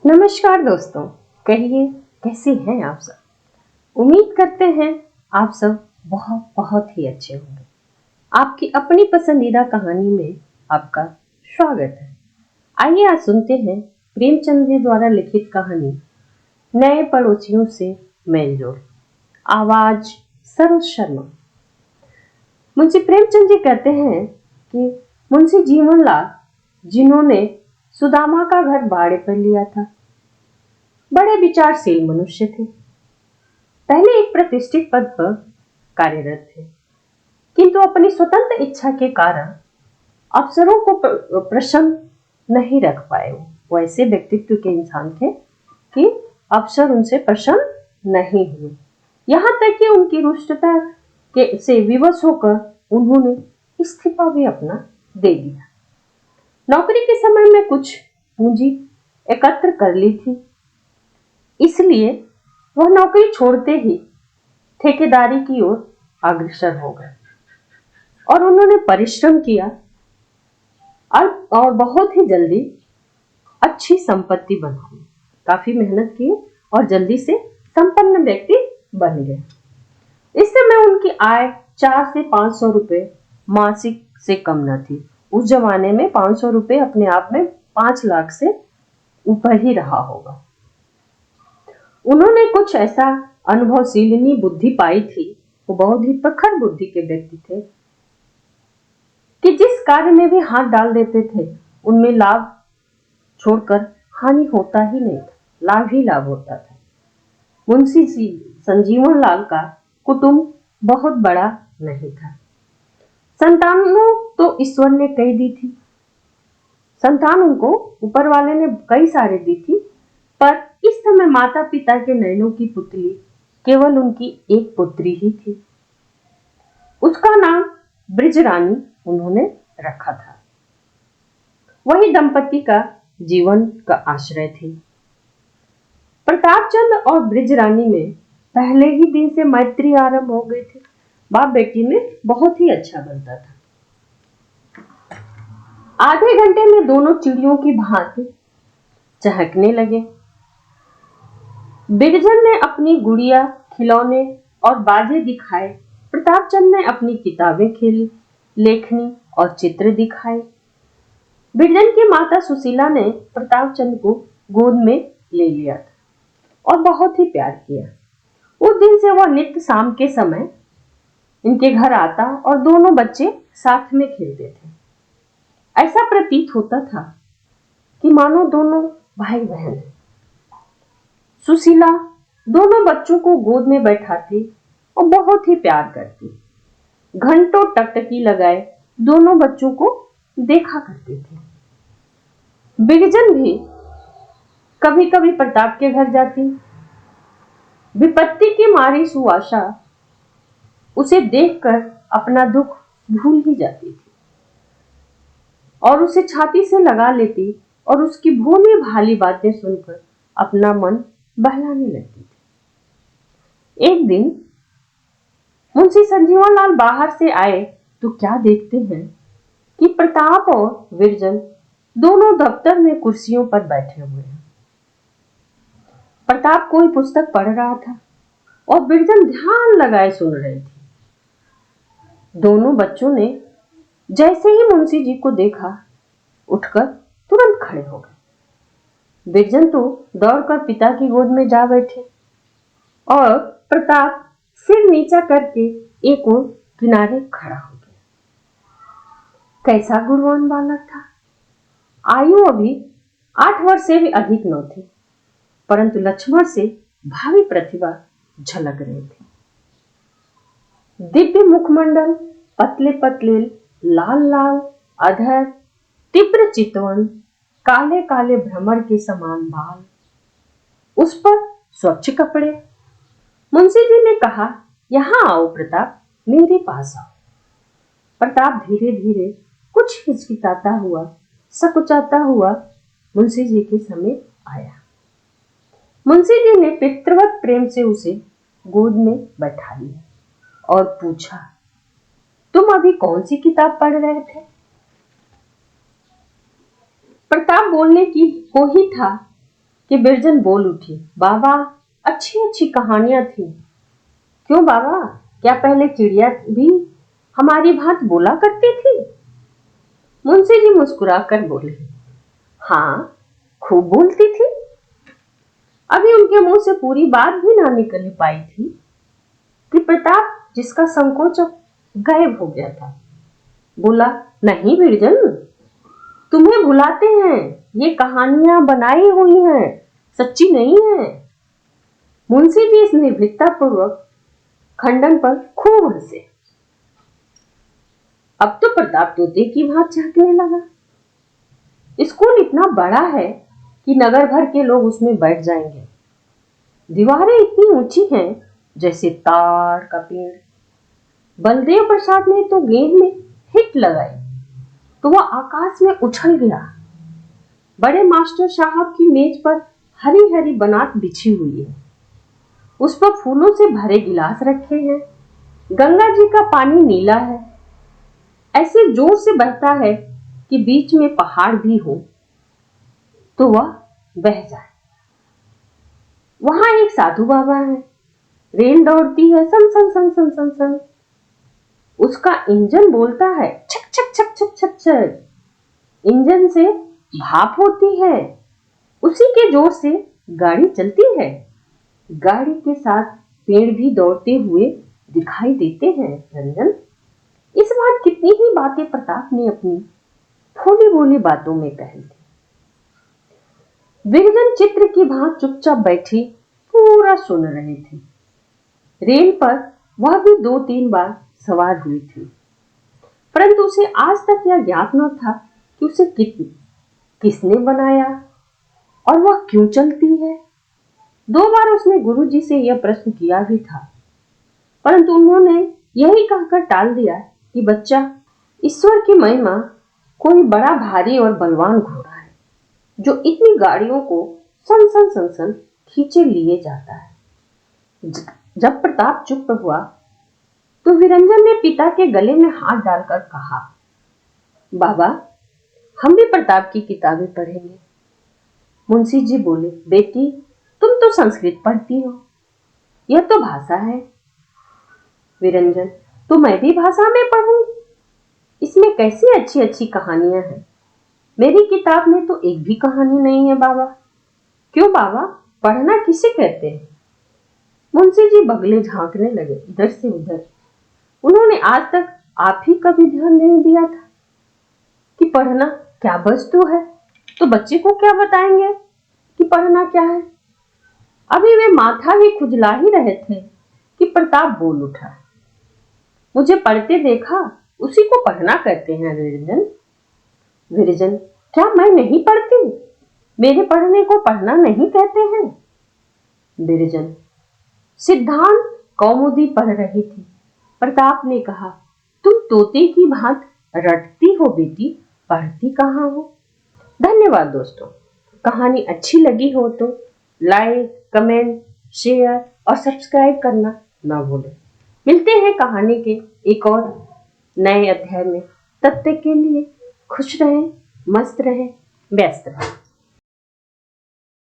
नमस्कार दोस्तों, कहिए कैसे हैं आप सब। उम्मीद करते हैं आप सब बहुत बहुत ही अच्छे होंगे। आपकी अपनी पसंदीदा कहानी में आपका स्वागत है। आइए आज सुनते हैं प्रेमचंद जी द्वारा लिखित कहानी नए पड़ोसियों से मेलजोल। आवाज सरोज शर्मा। मुंशी प्रेमचंद जी कहते हैं कि मुंशी जीवनलाल, जिन्होंने सुदामा का घर भाड़े पर लिया था, बड़े विचारशील मनुष्य थे। पहले एक प्रतिष्ठित पद पर कार्यरत थे, किंतु अपनी स्वतंत्र इच्छा के कारण अफसरों को प्रसन्न नहीं रख पाए। वो ऐसे व्यक्तित्व के इंसान थे कि अफसर उनसे प्रसन्न नहीं हुए। यहाँ तक कि उनकी रुष्टता के से विवश होकर उन्होंने इस्तीफा भी अपना दे दिया। नौकरी के समय में कुछ पूंजी एकत्र कर ली थी, इसलिए वह नौकरी छोड़ते ही ठेकेदारी की ओर अग्रसर हो गए और उन्होंने परिश्रम किया और बहुत ही जल्दी अच्छी संपत्ति बनाई। काफी मेहनत की और जल्दी से संपन्न व्यक्ति बन गए। इस समय उनकी आय 4 से 500 रुपए मासिक से कम न थी। उस जमाने में 500 रुपए अपने आप में 5 लाख से ऊपर ही रहा होगा। उन्होंने कुछ ऐसा अनुभवशीलनी बुद्धि पाई थी, वो बहुत ही प्रखर बुद्धि के व्यक्ति थे कि जिस कार्य में भी हाथ डाल देते थे उनमें लाभ छोड़कर हानि होता ही नहीं था, लाभ ही लाभ होता था। मुंशी संजीवन लाल का कुटुंब बहुत बड़ा नहीं था। संतानों तो ईश्वर ने कई दी थी, संतान उनको ऊपर वाले ने कई सारे दी थी, पर इस समय माता पिता के नयनों की पुतली केवल उनकी एक पुत्री ही थी। उसका नाम ब्रिजरानी उन्होंने रखा था। वही दंपति का जीवन का आश्रय थी। प्रतापचंद और ब्रिजरानी में पहले ही दिन से मैत्री आरंभ हो गई थी। बाप बेटी में बहुत ही अच्छा बनता था। आधे घंटे में दोनों चिड़ियों की भांति चहकने लगे। बिरजन ने अपनी गुड़िया, खिलौने और बाजे दिखाए। प्रतापचंद ने अपनी किताबें खेली, लेखनी और चित्र दिखाए। बिरजन की माता सुशीला ने प्रतापचंद को गोद में ले लिया था और बहुत ही प्यार किया। उस दिन से वह नित्य शाम के समय इनके घर आता और दोनों बच्चे साथ में खेलते थे। ऐसा प्रतीत होता था कि मानो दोनों भाई बहन हैं। सुशीला दोनों बच्चों को गोद में बैठाती और बहुत ही प्यार करती। घंटों टकटकी लगाए दोनों बच्चों को देखा करती थी। बिरजन भी कभी कभी प्रताप के घर जाती। विपत्ति की मारी सुआशा उसे देखकर अपना दुख भूल ही जाती थी और उसे छाती से लगा लेती और उसकी भोली भाली बातें सुनकर अपना मन बहलाने लगती थी। एक दिन मुंशी संजीवन लाल बाहर से आए तो क्या देखते हैं कि प्रताप और विरजन दोनों दफ्तर में कुर्सियों पर बैठे हुए हैं। प्रताप कोई पुस्तक पढ़ रहा था और विरजन ध्यान लगाए सुन रही थी। दोनों बच्चों ने जैसे ही मुंशी जी को देखा, उठकर तुरंत खड़े हो गए। बिरजन तो दौड़कर पिता की गोद में जा बैठे और प्रताप सिर नीचा करके एक ओर किनारे खड़ा हो गया। कैसा गुणवान बालक था। आयु अभी 8 वर्ष से भी अधिक न थी, परंतु लक्ष्मण से भावी प्रतिभा झलक रही थी। दिव्य मुखमंडल, पतले पतले लाल लाल अधर, तीव्र चितवन, काले काले भ्रमर के समान बाल, उस पर स्वच्छ कपड़े। मुंशी जी ने कहा, यहां आओ प्रताप, मेरे पास आओ। प्रताप धीरे धीरे कुछ हिचकिचाता हुआ, सकुचाता हुआ मुंशी जी के समीप आया। मुंशी जी ने पितृवत प्रेम से उसे गोद में बैठा लिया और पूछा, तुम अभी कौन सी किताब पढ़ रहे थे? प्रताप बोलने की को ही था कि बिरजन बोल उठी, बाबा अच्छी अच्छी कहानियां थी। क्यों बाबा, क्या पहले चिड़िया भी हमारी भांति बोला करती थी? मुंशी जी मुस्कुराकर बोले, हाँ खूब बोलती थी। अभी उनके मुंह से पूरी बात भी ना निकल पाई थी कि प्रताप, जिसका संकोच गायब हो गया था, बोला, नहीं बिरजन, तुम्हें भुलाते हैं, ये कहानियां बनाई हुई हैं, सच्ची नहीं है। मुंशी जी इस निर्भीकता पूर्वक खंडन पर खूब हंसे। अब तो प्रताप तोते की भांति झांकने लगा। स्कूल इतना बड़ा है कि नगर भर के लोग उसमें बैठ जाएंगे। दीवारें इतनी ऊंची हैं जैसे ताड़ का पेड़। बलदेव प्रसाद ने तो गेंद में हिट लगाई तो वह आकाश में उछल गया। बड़े मास्टर साहब की मेज पर हरी हरी बनात बिछी हुई है, उस पर फूलों से भरे गिलास रखे हैं। गंगा जी का पानी नीला है, ऐसे जोर से बहता है कि बीच में पहाड़ भी हो तो वह बह जाए। वहां एक साधु बाबा है, रेल दौड़ती है सन सन सन सन सन सन, उसका इंजन बोलता है छक छक छक छक छक छक, इंजन से भाप होती है, उसी के जोर से गाड़ी चलती है। गाड़ी के साथ पेड़ भी दौड़ते हुए दिखाई देते हैं। रंजन, इस बार कितनी ही बातें प्रताप ने अपनी भोली भोली बातों में कही थी। बिरजन चित्र की भांति चुपचाप बैठी पूरा सुन रहे थे। रेल पर वह भी 2-3 बार सवार हुई थी, परंतु उसे आज तक यह ज्ञात न था कि उसे किसने बनाया और वह क्यों चलती है। 2 बार उसने गुरुजी से यह प्रश्न किया भी था, परंतु उन्होंने यही कहकर टाल दिया कि बच्चा, ईश्वर की महिमा कोई बड़ा भारी और बलवान घोड़ा है जो इतनी गाड़ियों को सन सन सन सन खींचे लिए जाता है। जब प्रताप चुप हुआ तो विरंजन ने पिता के गले में हाथ डालकर कहा, बाबा, हम भी प्रताप की किताबें पढ़ेंगे। मुंशी जी बोले, बेटी, तुम तो संस्कृत पढ़ती हो, यह तो भाषा है। विरंजन, तो मैं भी भाषा में पढ़ूंगी, इसमें कैसी अच्छी अच्छी कहानियां हैं। मेरी किताब में तो एक भी कहानी नहीं है बाबा। क्यों बाबा, पढ़ना किसे कहते हैं? मुंशी जी बगले झांकने लगे इधर से उधर। उन्होंने आज तक आप ही कभी ध्यान नहीं दिया था कि पढ़ना क्या वस्तु है, तो बच्चे को क्या बताएंगे कि पढ़ना क्या है। अभी वे माथा ही खुजला ही रहे थे कि प्रताप बोल उठा, मुझे पढ़ते देखा, उसी को पढ़ना कहते हैं। विरजन, विरजन, क्या मैं नहीं पढ़ती? मेरे पढ़ने को पढ़ना नहीं कहते हैं। विरजन, सिद्धांत कौमुदी पढ़ रही थी। प्रताप ने कहा, तुम तोते की भांति रटती हो बेटी, पढ़ती कहाँ हो। धन्यवाद दोस्तों। कहानी अच्छी लगी हो तो लाइक, कमेंट, शेयर और सब्सक्राइब करना ना भूलें। मिलते हैं कहानी के एक और नए अध्याय में। तब तक के लिए खुश रहें, मस्त रहें, व्यस्त रहें।